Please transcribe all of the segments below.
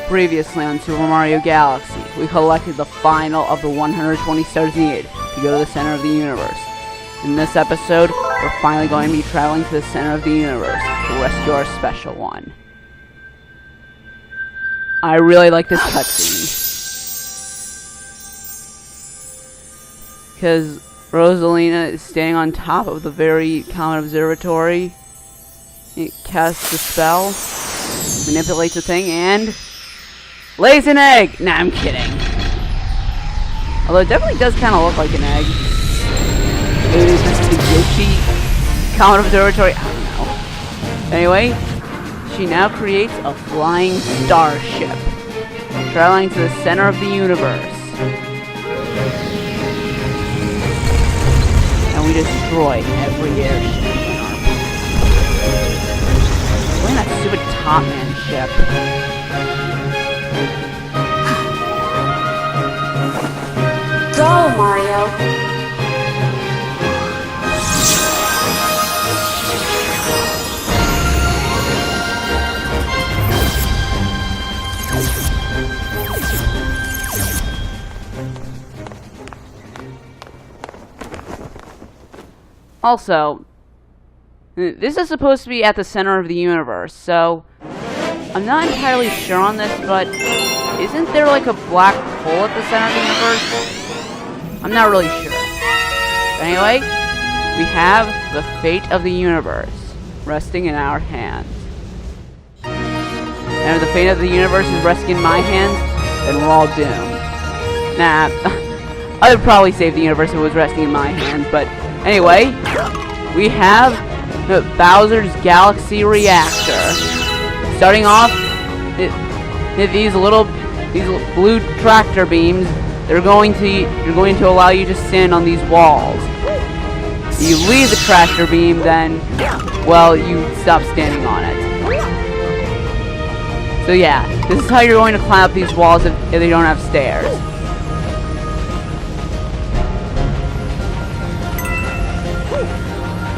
Previously on Super Mario Galaxy, we collected the final of the 120 stars needed to go to the center of the universe. In this episode, we're finally going to be traveling to the center of the universe to rescue our special one. I really like this cutscene, because Rosalina is standing on top of the very Comet Observatory. It casts a spell, manipulates a thing, and lays an egg! Nah, I'm kidding. Although it definitely does kind of look like an egg. Maybe this is the Yoshi Comet Observatory? I don't know. Anyway, she now creates a flying starship, traveling to the center of the universe. And we destroy every airship in our path. Look at that stupid Top Man ship. Go, Mario! Also, this is supposed to be at the center of the universe, so I'm not entirely sure on this, but isn't there like a black hole at the center of the universe? I'm not really sure. But anyway, we have the fate of the universe resting in our hands. And if the fate of the universe is resting in my hands, then we're all doomed. Nah, I would probably save the universe if it was resting in my hands, but anyway, we have the Bowser's Galaxy Reactor. Starting off, these blue tractor beams, you're going to allow you to stand on these walls. If you leave the tractor beam, then, well, you stop standing on it. So yeah, this is how you're going to climb up these walls if they don't have stairs.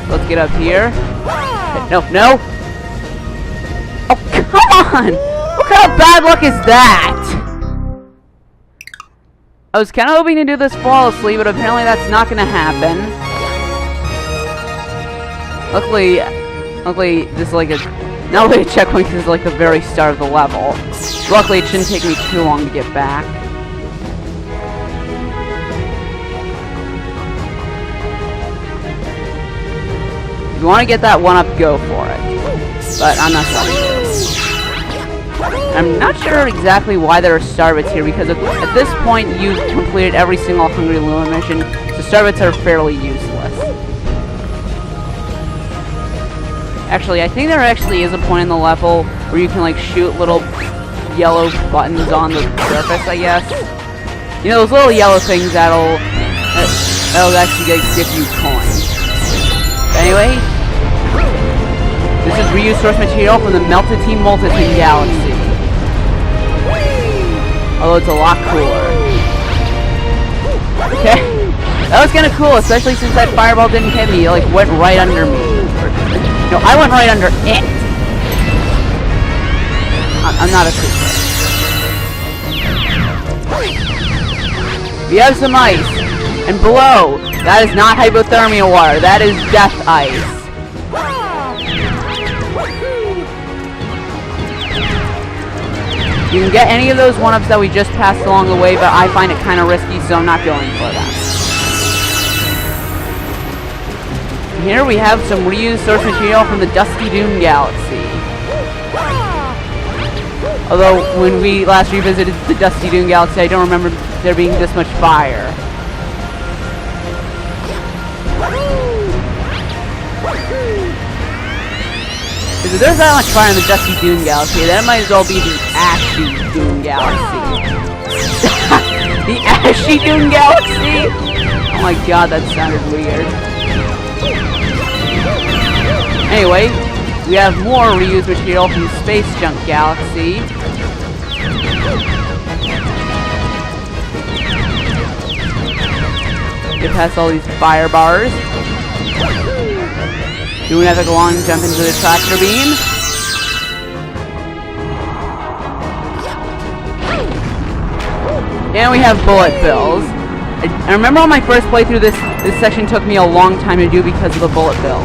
Let's get up here. No, no! Oh, come on! What kind of bad luck is that? I was kind of hoping to do this flawlessly, but apparently that's not going to happen. Luckily, this is like a... not really a checkpoint, because it's like the very start of the level. Luckily, it shouldn't take me too long to get back. If you want to get that one up, go for it. But I'm not telling you. I'm not sure exactly why there are star bits here, because at this point you've completed every single Hungry Luma mission, so star bits are fairly useless. Actually, I think there actually is a point in the level where you can like shoot little yellow buttons on the surface, I guess. You know, those little yellow things that'll actually give you coins. Anyway, this is reused source material from the Melted Team Multitin Galaxy. Although it's a lot cooler. Okay, that was kind of cool, especially since that fireball didn't hit me. It like went right under me. No, I went right under it. I'm not a secret. We have some ice. And below, that is not hypothermia water, that is death ice. You can get any of those 1-ups that we just passed along the way, but I find it kind of risky, so I'm not going for them. Here we have some reused source material from the Dusty Dune Galaxy. Although, when we last revisited the Dusty Dune Galaxy, I don't remember there being this much fire. If there's that much fire in the Dusty Dune Galaxy, then it might as well be the Ashy Dune Galaxy. The Ashy Dune Galaxy? Oh my god, that sounded weird. Anyway, we have more reused material from the Space Junk Galaxy. Get past all these fire bars. Do an epic long jump into the tractor beam. And we have bullet bills. I remember on my first playthrough, this section took me a long time to do because of the bullet bills.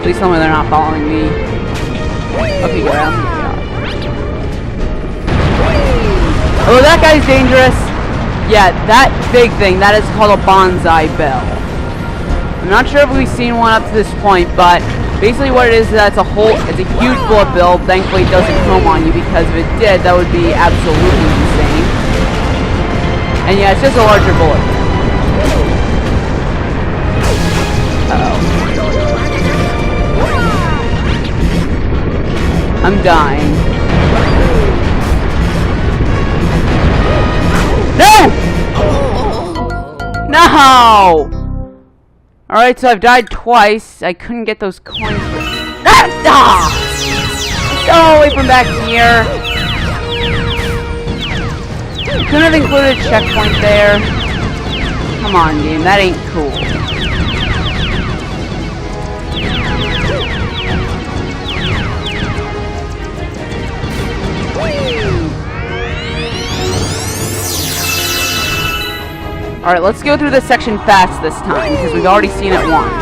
Please tell me they're not following me. Okay, good. I don't think they are. Oh, that guy's dangerous. Yeah, that big thing, that is called a bonsai bill. I'm not sure if we've seen one up to this point, but basically what it is that it's a huge bullet bill. Thankfully it doesn't home on you, because if it did, that would be absolutely insane. And yeah, it's just a larger bullet bill. Uh-oh. I'm dying. No! No! Alright, so I've died twice. I couldn't get those coins. Ah! Go away from back here. Couldn't have included a checkpoint there. Come on, game. That ain't cool. Alright, let's go through this section fast this time, because we've already seen it once.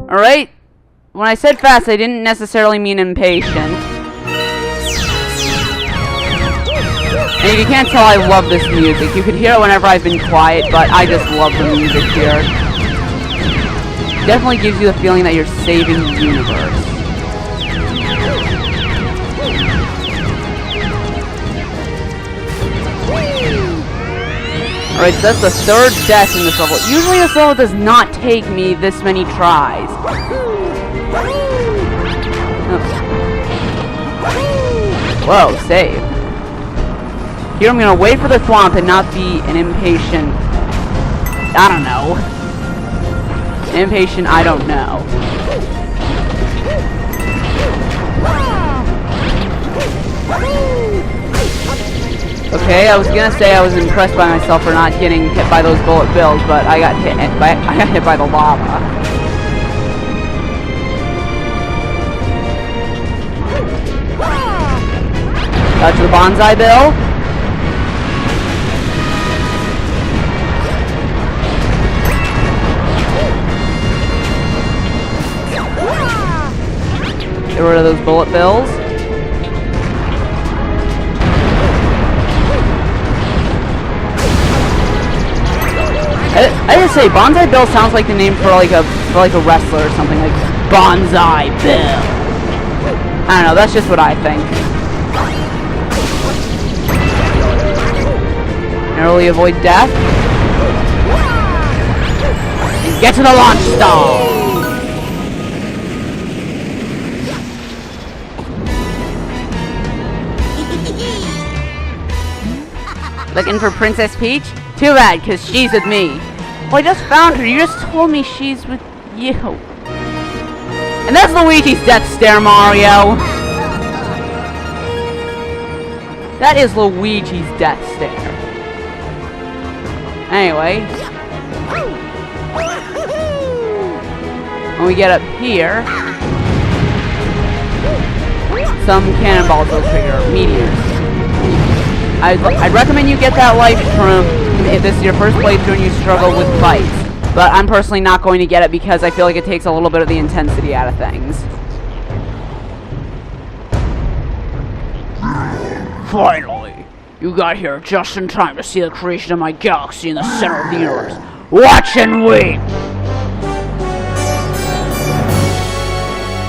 Alright, when I said fast, I didn't necessarily mean impatient. And if you can't tell, I love this music. You could hear it whenever I've been quiet, but I just love the music here. Definitely gives you the feeling that you're saving the universe. Alright, so that's the third death in this level. Usually this level does not take me this many tries. Whoa, save. Here I'm gonna wait for the thwomp and not be an impatient... I don't know. Impatient, I don't know. Okay, I was gonna say I was impressed by myself for not getting hit by those bullet bills, but I got hit by the lava. Touch the bonsai bill. Get rid of those bullet bills. I just say Bonsai Bill sounds like the name for like a wrestler or something, like Bonsai Bill. I don't know, that's just what I think. Narrowly avoid death. And get to the launch stall. Looking for Princess Peach? Too bad, because she's with me. Well, I just found her. You just told me she's with you. And that's Luigi's death stare, Mario. That is Luigi's death stare. Anyway. When we get up here, some cannonballs will trigger meteors. I'd recommend you get that life shroom if this is your first playthrough and you struggle with fights. But I'm personally not going to get it because I feel like it takes a little bit of the intensity out of things. Finally! You got here just in time to see the creation of my galaxy in the center of the universe. Watch and wait!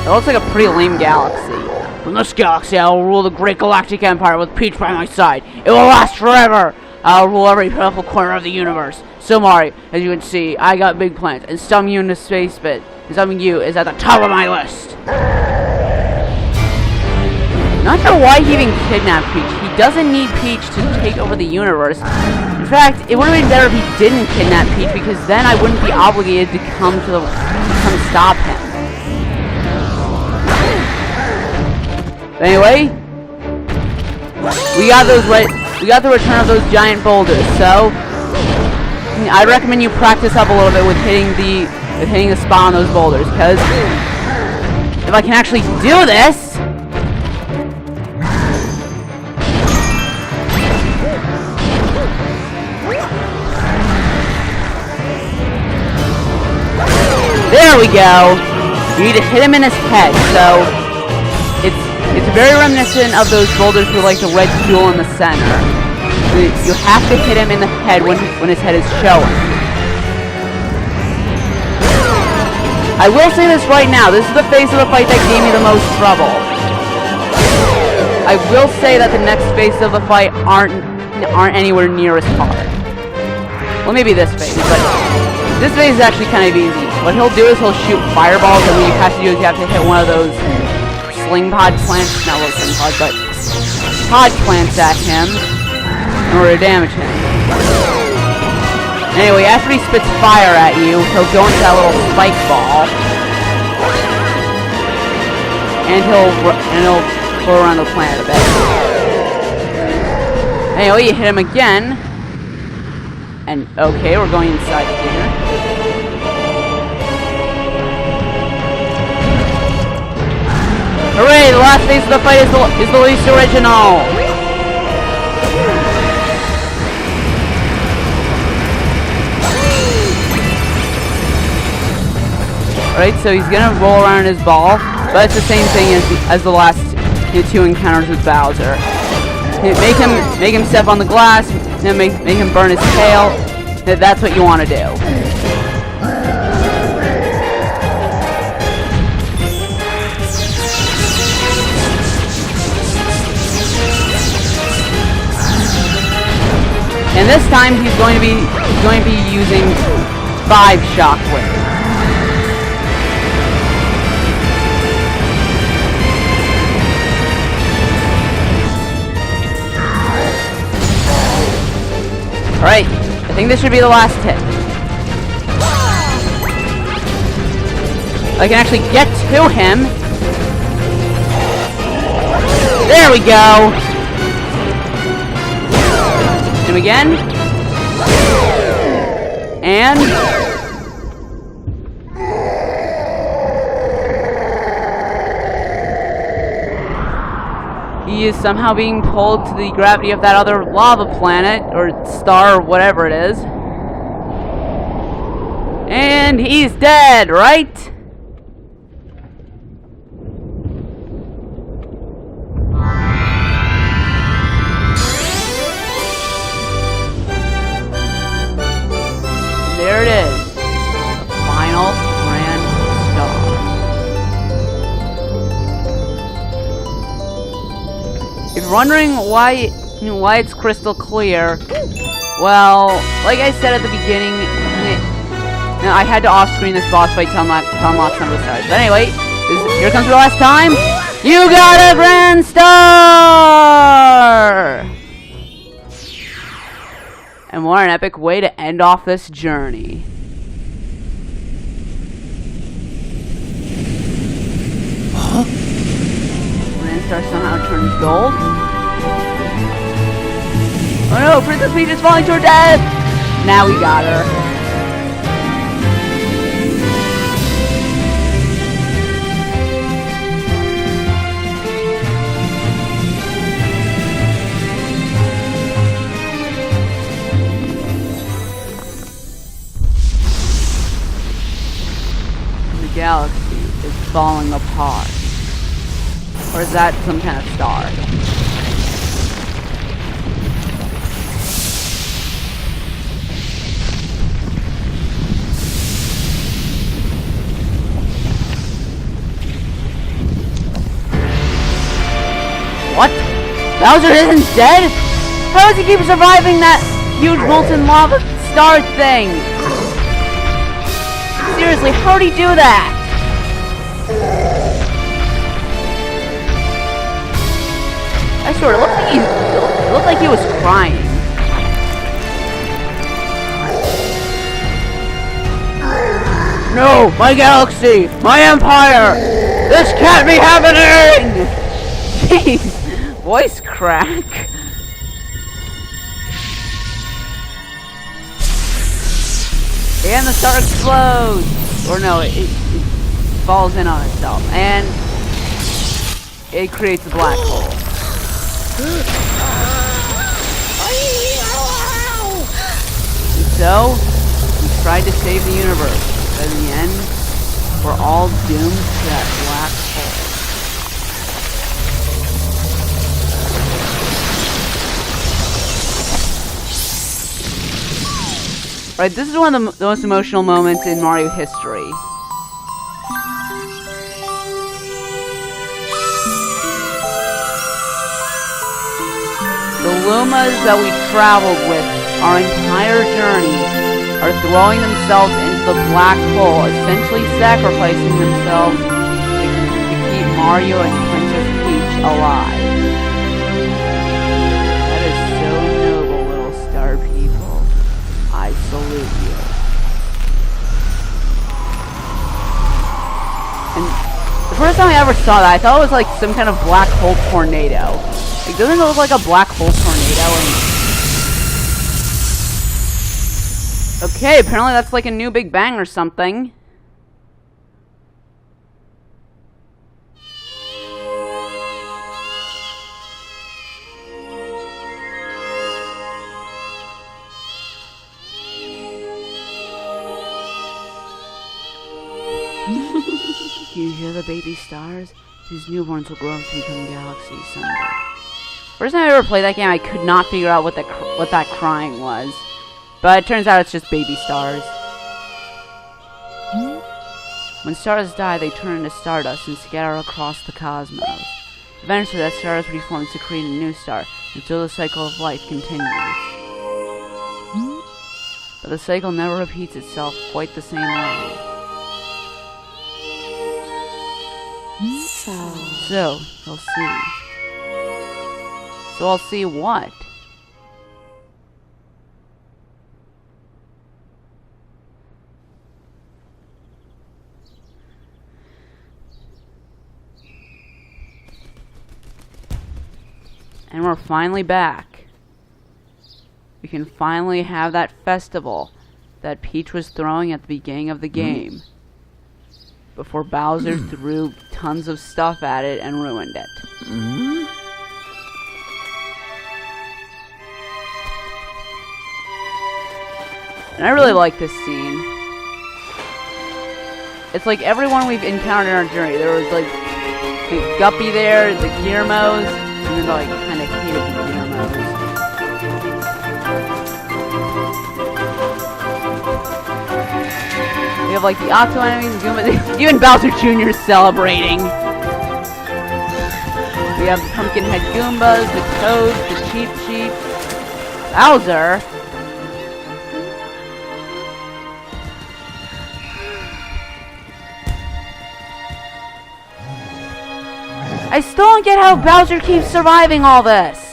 It looks like a pretty lame galaxy. From this galaxy, I will rule the great galactic empire with Peach by my side. It will last forever! I will rule every beautiful corner of the universe. So Mario, as you can see, I got big plans, and stumbling you into space bit, and stumbling you is at the top of my list. Not sure why he even kidnapped Peach. He doesn't need Peach to take over the universe. In fact, it would have been better if he didn't kidnap Peach, because then I wouldn't be obligated to come stop him. But anyway, we got we got the return of those giant boulders. So I recommend you practice up a little bit with hitting the spot on those boulders, because if I can actually do this. There we go. You need to hit him in his head. So it's very reminiscent of those boulders with like the red jewel in the center. You have to hit him in the head when his head is showing. I will say this right now. This is the phase of the fight that gave me the most trouble. I will say that the next phase of the fight aren't anywhere near as hard. Well, maybe this phase, but this phase is actually kind of easy. What he'll do is he'll shoot fireballs, and what you have to do is you have to hit one of those sling pod plants, not really sling pod, but pod plants at him in order to damage him. Anyway, after he spits fire at you, he'll go into that little spike ball, and he'll go around the planet a bit. Anyway, you hit him again, and okay, we're going inside here. Hooray! The last phase of the fight is the least original! Alright, so he's gonna roll around his ball, but it's the same thing as the last two encounters with Bowser. Make him step on the glass, then make him burn his tail. That's what you want to do. And this time he's going to be using 5 shockwaves. Alright, I think this should be the last hit. I can actually get to him. There we go. Hit him again. And he is somehow being pulled to the gravity of that other lava planet, or star, or whatever it is. And he's dead, right? And there it is. The final grand star. If you're wondering why it's crystal clear, well, like I said at the beginning, I had to off-screen this boss fight to unlock some of the stars. But anyway, here comes the last time. You got a grand star! And what an epic way to end off this journey. Huh? Grand star somehow turns gold. Oh no, Princess Peach is falling to her death! Now we got her. The galaxy is falling apart. Or is that some kind of star? What? Bowser isn't dead? How does he keep surviving that huge molten lava star thing? Seriously, how'd he do that? I swear, it looked like he was crying. No, my galaxy, my empire! This can't be happening! Jeez, voice crack. And the star explodes! Or no, it falls in on itself. And it creates a black hole. And so, we tried to save the universe. But in the end, we're all doomed to that black hole. Right, this is one of the most emotional moments in Mario history. The Lumas that we traveled with our entire journey are throwing themselves into the black hole, essentially sacrificing themselves to keep Mario and Princess Peach alive. That is so noble, little star people. I salute you. And the first time I ever saw that, I thought it was like some kind of black hole tornado. Like, doesn't it look like a black hole tornado? And okay, apparently that's like a new Big Bang or something. Do you hear the baby stars? These newborns will grow up to become galaxies someday. First time I ever played that game, I could not figure out what that crying was. But it turns out it's just baby stars. When stars die, they turn into stardust and scatter across the cosmos. Eventually, that stardust reforms to create a new star, until the cycle of life continues. But the cycle never repeats itself quite the same way. So, you'll see. So I'll see what? And we're finally back. We can finally have that festival that Peach was throwing at the beginning of the game. Before Bowser threw tons of stuff at it and ruined it. And I really like this scene. It's like everyone we've encountered in our journey. There was like the Guppy there, the Guillermos, and then I kind of hated the Guillermos. We have like the Octo enemies, Goombas, even Bowser Jr. is celebrating. We have the Pumpkinhead Goombas, the Toads, the Cheep Cheep, Bowser. I still don't get how Bowser keeps surviving all this.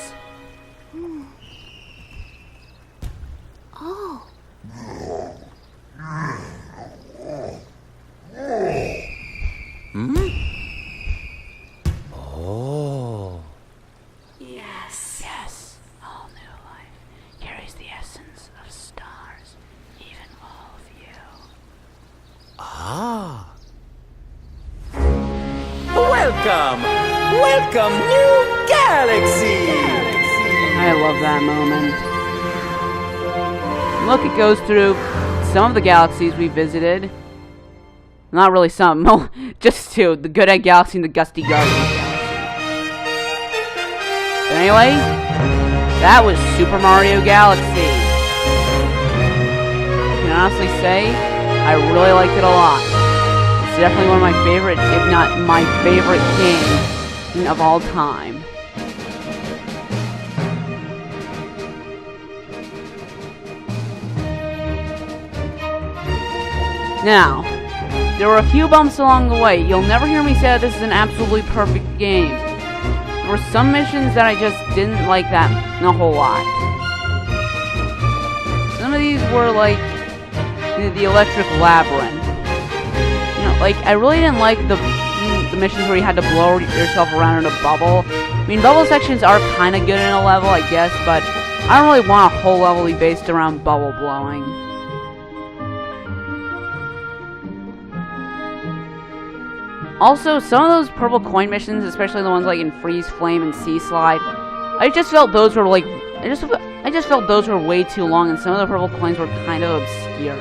Yes. All new life carries the essence of stars, even all of you. Welcome, new galaxy! I love that moment. Look, it goes through some of the galaxies we visited. Not really some, just two. The Good Egg Galaxy and the Gusty Gardens Galaxy. But anyway, that was Super Mario Galaxy. I can honestly say, I really liked it a lot. It's definitely one of my favorite, if not my favorite game of all time. Now, there were a few bumps along the way. You'll never hear me say that this is an absolutely perfect game. There were some missions that I just didn't like that a whole lot. Some of these were like the Electric Labyrinth. You know, like I really didn't like the missions where you had to blow yourself around in a bubble. I mean, bubble sections are kind of good in a level, I guess, but I don't really want a whole level be based around bubble blowing. Also, some of those purple coin missions, especially the ones like in Freeze, Flame, and Sea Slide, I just felt those were like, I just felt those were way too long, and some of the purple coins were kind of obscure.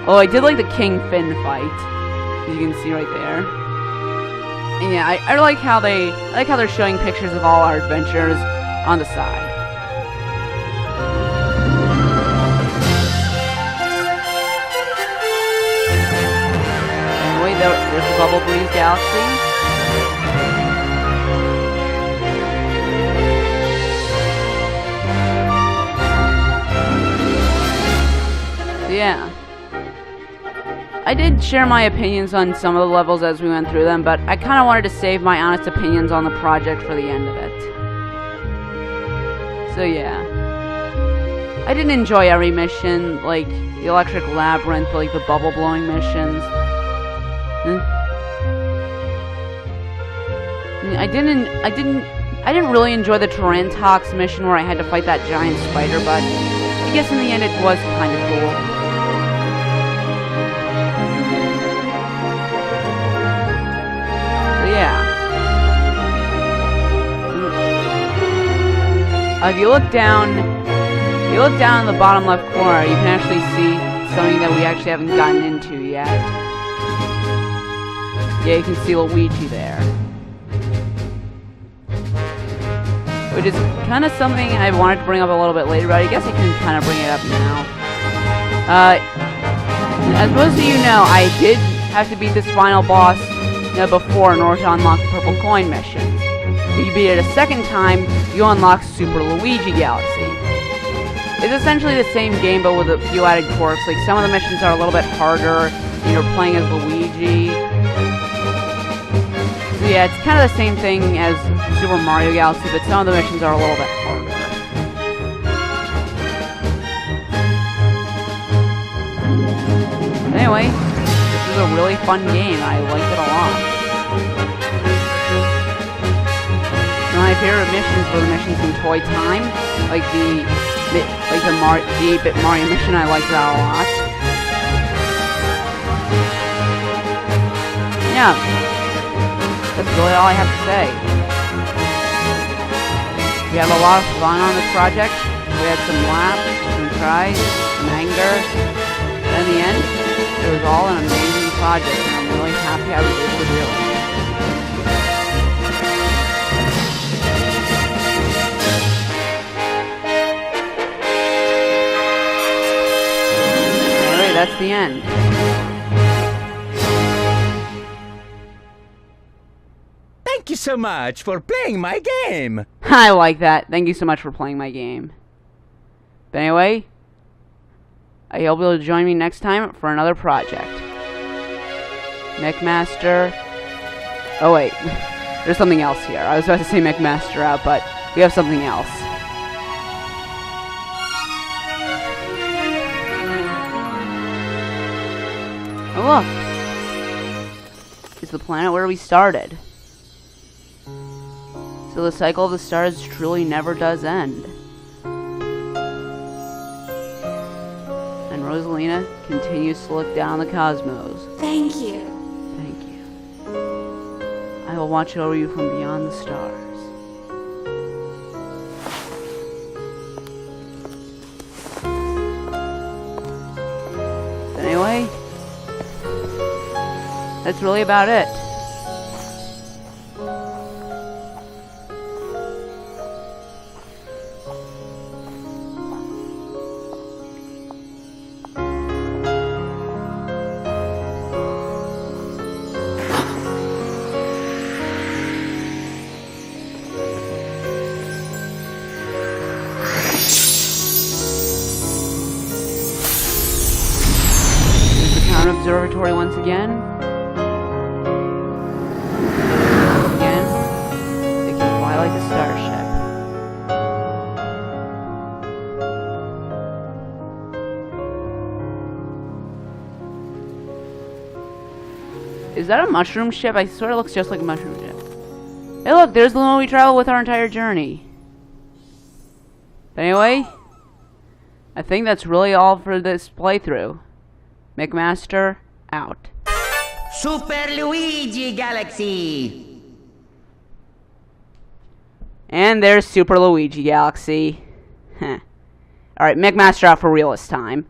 Oh, I did like the King Finn fight, as you can see right there. And yeah, I like how they're showing pictures of all our adventures on the side. Anyway, there's the Bubble Breeze Galaxy. Yeah. I did share my opinions on some of the levels as we went through them, but I kind of wanted to save my honest opinions on the project for the end of it. So yeah. I didn't enjoy every mission, like the Electric Labyrinth, like the bubble blowing missions. I didn't really enjoy the Tarantox mission where I had to fight that giant spider, but I guess in the end it was kind of cool. Yeah. If you look down in the bottom left corner, you can actually see something that we actually haven't gotten into yet. Yeah, you can see Luigi there. Which is kind of something I wanted to bring up a little bit later, but I guess I can kind of bring it up now. As most of you know, I did have to beat this final boss before in order to unlock the purple coin mission. If you beat it a second time, you unlock Super Luigi Galaxy. It's essentially the same game but with a few added quirks. Like some of the missions are a little bit harder and you're playing as Luigi. So yeah, it's kind of the same thing as Super Mario Galaxy, but some of the missions are a little bit harder. Anyway, this is a really fun game. I liked it a lot. Some of my favorite missions were the missions in Toy Time, like the 8-bit Mario mission. I liked that a lot. Yeah, that's really all I have to say. We had a lot of fun on this project. We had some laughs, some tries, some anger. But in the end, it was all an amazing project, and I'm really happy I was able to do it. Alright, that's the end. Thank you so much for playing my game. I like that. Thank you so much for playing my game. But anyway, I hope you'll join me next time for another project. McMaster. Oh wait, there's something else here. I was about to say McMaster out, but we have something else. Oh look! It's the planet where we started. So the cycle of the stars truly never does end. And Rosalina continues to look down the cosmos. Thank you. Thank you. I will watch over you from beyond the stars. Anyway, that's really about it. Observatory once again. Again, it can fly like a starship. Is that a mushroom ship? I swear it looks just like a mushroom ship. Hey look, there's the one we traveled with our entire journey. But anyway, I think that's really all for this playthrough. McMaster out. Super Luigi Galaxy. And there's Super Luigi Galaxy. Huh. Alright, McMaster out for real this time.